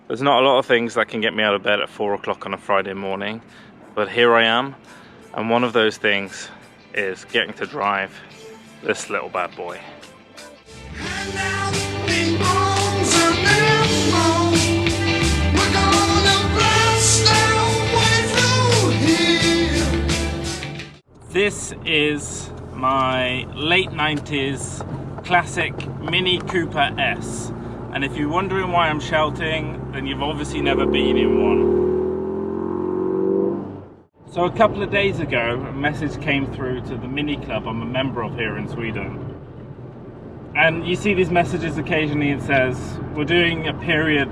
There's not a lot of things that can get me out of bed at 4 o'clock on a Friday morning, but here I am, and one of those things is getting to drive this little bad boy. This is my late 90s classic Mini Cooper S. And if you're wondering why I'm shouting, then you've obviously never been in one. So a couple of days ago, a message came through to the Mini Club I'm a member of here in Sweden. And you see these messages occasionally. It says, we're doing a period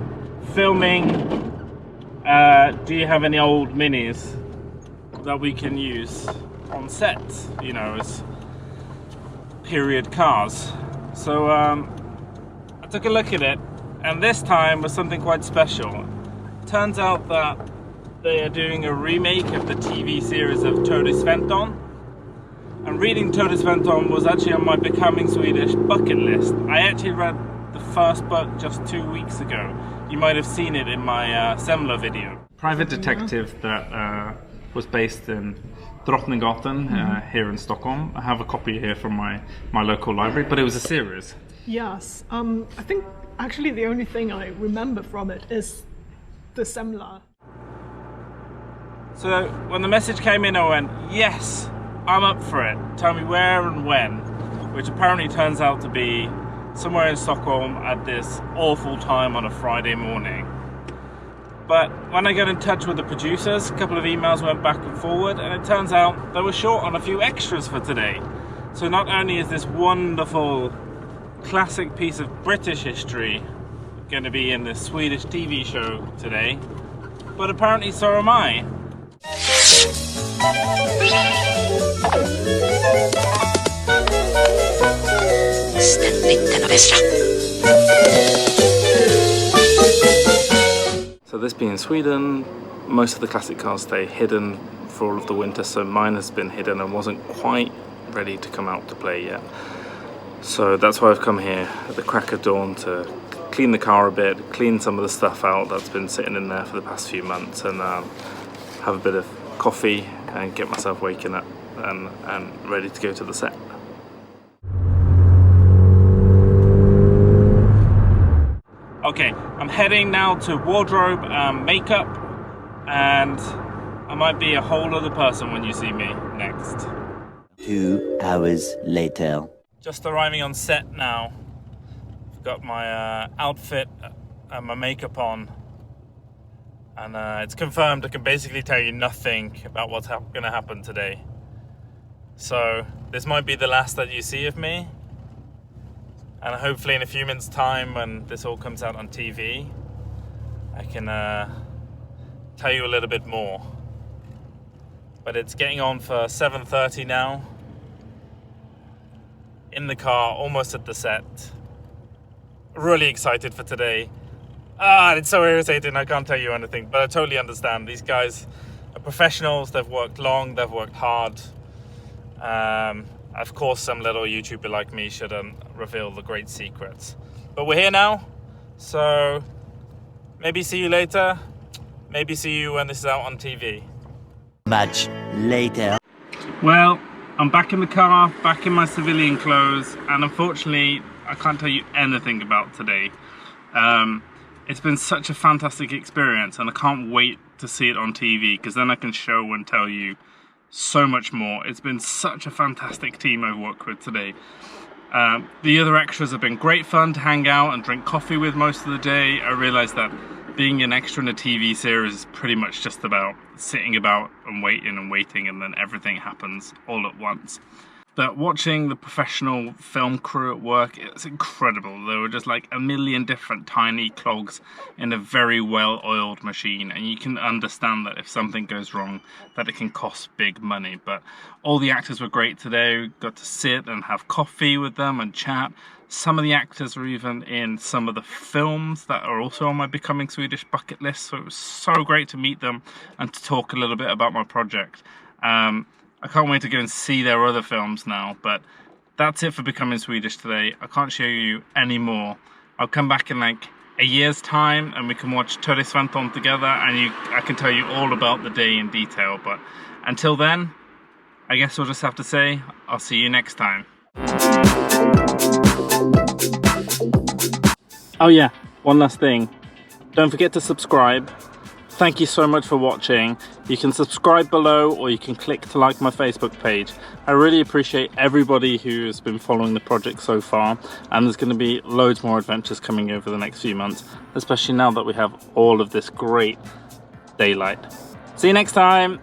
filming. Do you have any old Minis that we can use on set, you know, as period cars? So I took a look at it, and this time was something quite special. Turns out that they are doing a remake of the TV series of Ture Sventon, and reading Ture Sventon was actually on my Becoming Swedish bucket list. I actually read the first book just 2 weeks ago. You might have seen it in my Semla video. Private detective that was based in Drottninggatan here in Stockholm. I have a copy here from my local library, but it was a series. Yes, I think actually the only thing I remember from it is the Semla. So when the message came in, I went, yes, I'm up for it. Tell me where and when, which apparently turns out to be somewhere in Stockholm at this awful time on a Friday morning. But when I got in touch with the producers, a couple of emails went back and forward, and it turns out they were short on a few extras for today. So not only is this wonderful classic piece of British history going to be in this Swedish TV show today, but apparently so am I. So this being Sweden, most of the classic cars stay hidden for all of the winter, so mine has been hidden and wasn't quite ready to come out to play yet. So that's why I've come here at the crack of dawn to clean the car a bit, clean some of the stuff out that's been sitting in there for the past few months, and have a bit of coffee and get myself waking up and ready to go to the set. Okay, I'm heading now to wardrobe and makeup, and I might be a whole other person when you see me next. 2 hours later. Just arriving on set now. I've got my outfit and my makeup on, and it's confirmed I can basically tell you nothing about what's going to happen today. So this might be the last that you see of me, and hopefully in a few minutes time when this all comes out on TV, I can tell you a little bit more. But it's getting on for 7:30 now. In the car, almost at the set. Really excited for today. It's so irritating, I can't tell you anything, but I totally understand. These guys are professionals, they've worked long, they've worked hard. Of course, some little YouTuber like me shouldn't reveal the great secrets. But we're here now, so maybe see you later. Maybe see you when this is out on TV. Much later. Well, I'm back in the car, back in my civilian clothes, and unfortunately, I can't tell you anything about today. It's been such a fantastic experience, and I can't wait to see it on TV, because then I can show and tell you so much more. It's been such a fantastic team I've worked with today. The other extras have been great fun to hang out and drink coffee with most of the day. I realised that being an extra in a TV series is pretty much just about sitting about and waiting, and then everything happens all at once. But watching the professional film crew at work, it's incredible. There were just like a million different tiny clogs in a very well-oiled machine, and you can understand that if something goes wrong, that it can cost big money. But all the actors were great today. We got to sit and have coffee with them and chat. Some of the actors were even in some of the films that are also on my Becoming Swedish bucket list, so it was so great to meet them and to talk a little bit about my project. I can't wait to go and see their other films now, but that's it for Becoming Swedish today. I can't show you any more. I'll come back in like a year's time and we can watch Ture Sventon together, and I can tell you all about the day in detail. But until then, I guess we'll just have to say, I'll see you next time. Oh yeah, one last thing. Don't forget to subscribe. Thank you so much for watching. You can subscribe below, or you can click to like my Facebook page. I really appreciate everybody who's been following the project so far, and there's going to be loads more adventures coming over the next few months, especially now that we have all of this great daylight. See you next time!